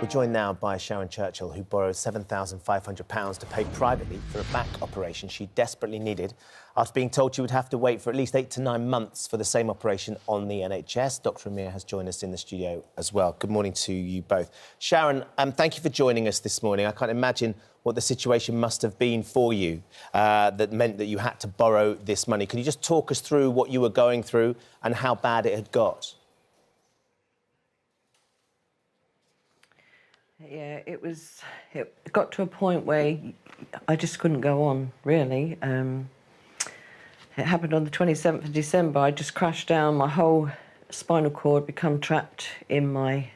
joined now by Sharon Churchill, who borrowed £7,500 to pay privately for a back operation she desperately needed after being told she would have to wait for at least 8 to 9 months for the same operation on the NHS. Dr. Amir has joined us in the studio as well. Good morning to you both. Sharon, thank you for joining us this morning. I can't imagine what the situation must have been for you that meant that you had to borrow this money. Can you just talk us through what you were going through and how bad it had got? Yeah, it got to a point where I just couldn't go on, really. It happened on the 27th of December. I just crashed down. My whole spinal cord became trapped in my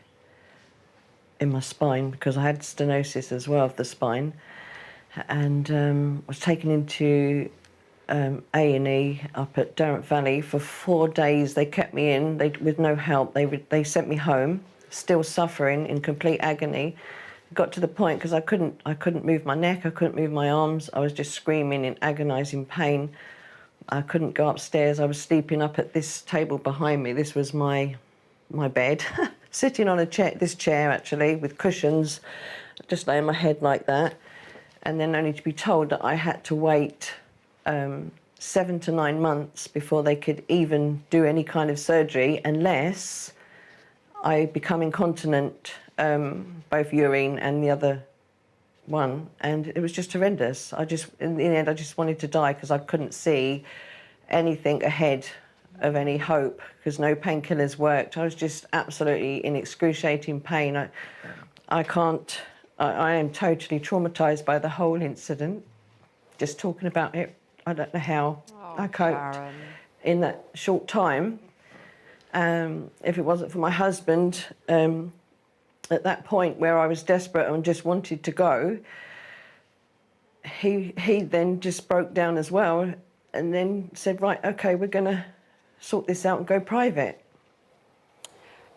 spine because I had stenosis as well of the spine, and was taken into A&E up at Garraway Valley for 4 days. They kept me in with no help. They sent me home, still suffering in complete agony. It got to the point because I couldn't move my neck, I couldn't move my arms. I was just screaming in agonising pain. I couldn't go upstairs. I was sleeping up at this table behind me. This was my bed, sitting on this chair actually, with cushions, just laying my head like that, and then only to be told that I had to wait 7 to 9 months before they could even do any kind of surgery unless I become incontinent, both urine and the other one, and it was just horrendous. In the end, I just wanted to die because I couldn't see anything ahead of any hope because no painkillers worked. I was just absolutely in excruciating pain. I am totally traumatised by the whole incident. Just talking about it, I don't know how I coped Sharon. in that short time. If it wasn't for my husband, at that point where I was desperate and just wanted to go, he then just broke down as well and then said, right, OK, we're going to sort this out and go private.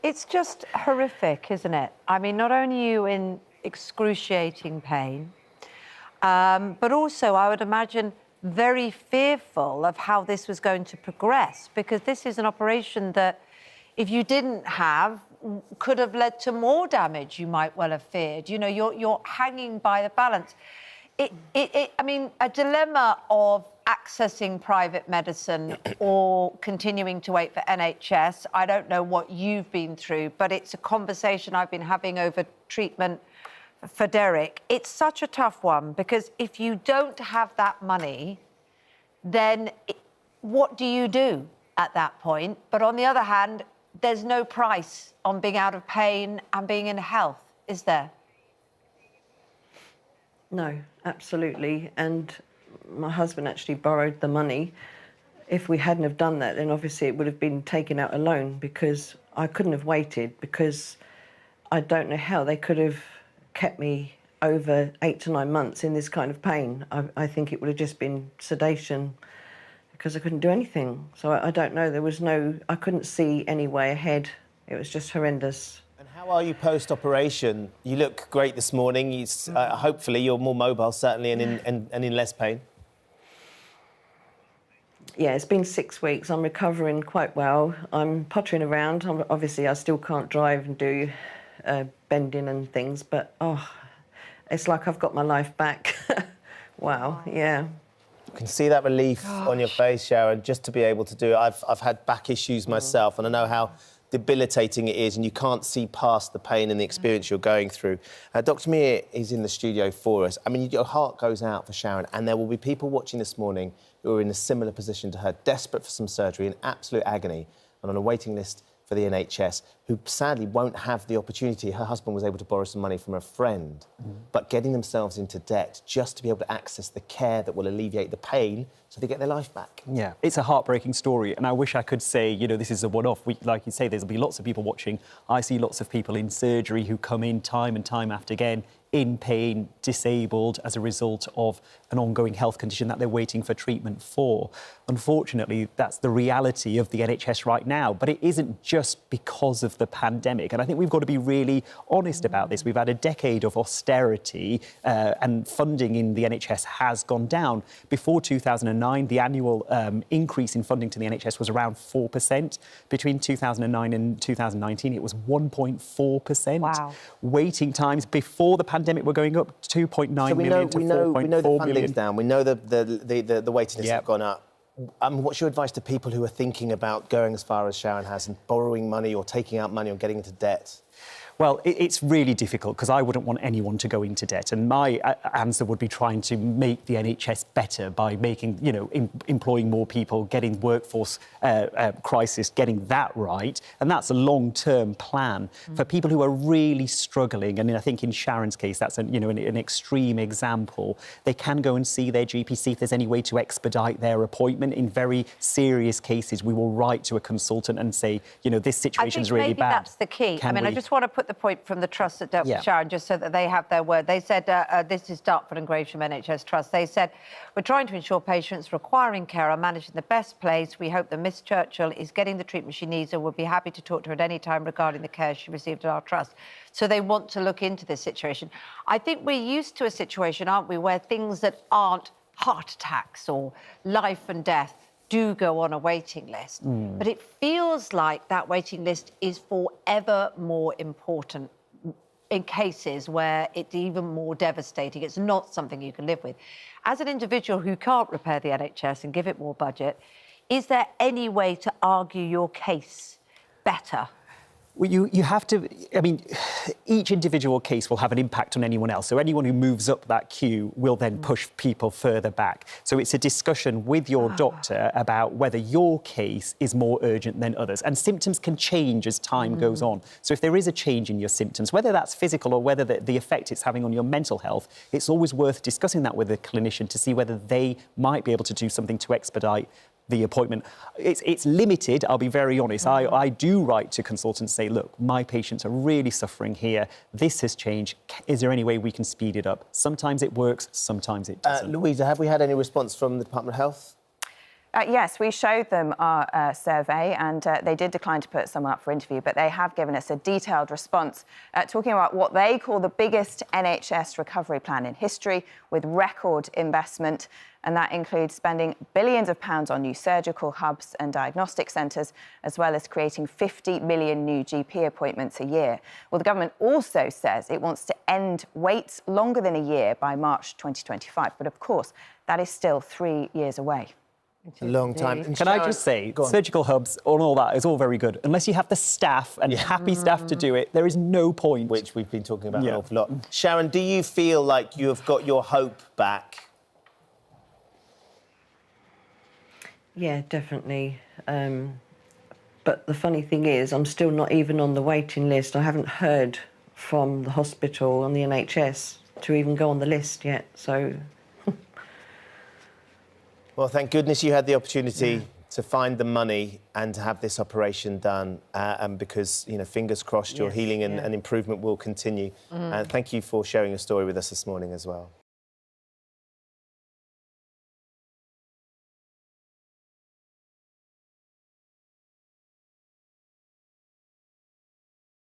It's just horrific, isn't it? I mean, not only are you in excruciating pain, but also, I would imagine, very fearful of how this was going to progress, because this is an operation that, if you didn't have, could have led to more damage you might well have feared. You know, you're hanging by the balance. I mean, a dilemma of accessing private medicine or continuing to wait for NHS. I don't know what you've been through, but it's a conversation I've been having over treatment for Derek. It's such a tough one, because if you don't have that money, then what do you do at that point? But on the other hand, there's no price on being out of pain and being in health, is there? No, absolutely. And my husband actually borrowed the money. If we hadn't have done that, then obviously it would have been taken out a loan, because I couldn't have waited, because I don't know how they could have kept me over 8 to 9 months in this kind of pain. I think it would have just been sedation, because I couldn't do anything. So I don't know. I couldn't see any way ahead. It was just horrendous. And how are you post-operation? You look great this morning. Hopefully you're more mobile, certainly, and in less pain. Yeah, it's been 6 weeks. I'm recovering quite well. I'm pottering around. Obviously, I still can't drive and do bending and things, but, it's like I've got my life back. Wow, yeah. You can see that relief on your face, Sharon, just to be able to do it. I've had back issues myself, and I know how debilitating it is, and you can't see past the pain and the experience you're going through. Dr. Mir is in the studio for us. I mean, your heart goes out for Sharon, and there will be people watching this morning who are in a similar position to her, desperate for some surgery, in absolute agony, and on a waiting list for the NHS, who sadly won't have the opportunity. Her husband was able to borrow some money from a friend, but getting themselves into debt just to be able to access the care that will alleviate the pain so they get their life back. Yeah, it's a heartbreaking story, and I wish I could say, you know, this is a one-off. Like you say, there'll be lots of people watching. I see lots of people in surgery who come in time and time after again, in pain, disabled as a result of an ongoing health condition that they're waiting for treatment for. Unfortunately, that's the reality of the NHS right now. But it isn't just because of the pandemic. And I think we've got to be really honest about this. We've had a decade of austerity and funding in the NHS has gone down. Before 2009, the annual increase in funding to the NHS was around 4%. Between 2009 and 2019, it was 1.4%. Wow. Waiting times before the pandemic were going up 2.9 million to 4.4 million. We know the funding is down. We know the waiting lists Yep. have gone up. What's your advice to people who are thinking about going as far as Sharon has and borrowing money or taking out money or getting into debt? Well, it's really difficult because I wouldn't want anyone to go into debt. And my answer would be trying to make the NHS better by making, employing more people, getting workforce crisis, getting that right. And that's a long-term plan for people who are really struggling. And I think in Sharon's case, that's an extreme example. They can go and see their GP, see if there's any way to expedite their appointment. In very serious cases, we will write to a consultant and say, this situation is really bad. I think maybe that's the key. I just want to put the point from the trust that dealt with Sharon, just so that they have their word. They said, this is Dartford and Gravesham NHS Trust. They said, we're trying to ensure patients requiring care are managed in the best place. We hope that Miss Churchill is getting the treatment she needs and would be happy to talk to her at any time regarding the care she received at our trust. So they want to look into this situation. I think we're used to a situation, aren't we, where things that aren't heart attacks or life and death do go on a waiting list. But it feels like that waiting list is forever more important in cases where it's even more devastating. It's not something you can live with. As an individual who can't repair the NHS and give it more budget, is there any way to argue your case better? Well, you have to, each individual case will have an impact on anyone else. So anyone who moves up that queue will then push people further back. So it's a discussion with your doctor about whether your case is more urgent than others. And symptoms can change as time goes on. So if there is a change in your symptoms, whether that's physical or whether the effect it's having on your mental health, it's always worth discussing that with a clinician to see whether they might be able to do something to expedite the appointment. It's limited, I'll be very honest. I do write to consultants and say, look, my patients are really suffering here. This has changed. Is there any way we can speed it up? Sometimes it works, sometimes it doesn't. Louisa, have we had any response from the Department of Health? Yes, we showed them our survey and they did decline to put someone up for interview, but they have given us a detailed response talking about what they call the biggest NHS recovery plan in history with record investment. And that includes spending billions of pounds on new surgical hubs and diagnostic centres, as well as creating 50 million new GP appointments a year. Well, the government also says it wants to end waits longer than a year by March 2025. But of course, that is still 3 years away. A long time. And Can I just say, surgical hubs and all that is all very good. Unless you have the staff and happy staff to do it, there is no point. Which we've been talking about an awful lot. Sharon, do you feel like you have got your hope back? Yeah, definitely. But the funny thing is, I'm still not even on the waiting list. I haven't heard from the hospital and the NHS to even go on the list yet, so... Well, thank goodness you had the opportunity to find the money and to have this operation done, and because, fingers crossed, your healing and improvement will continue. And thank you for sharing your story with us this morning as well.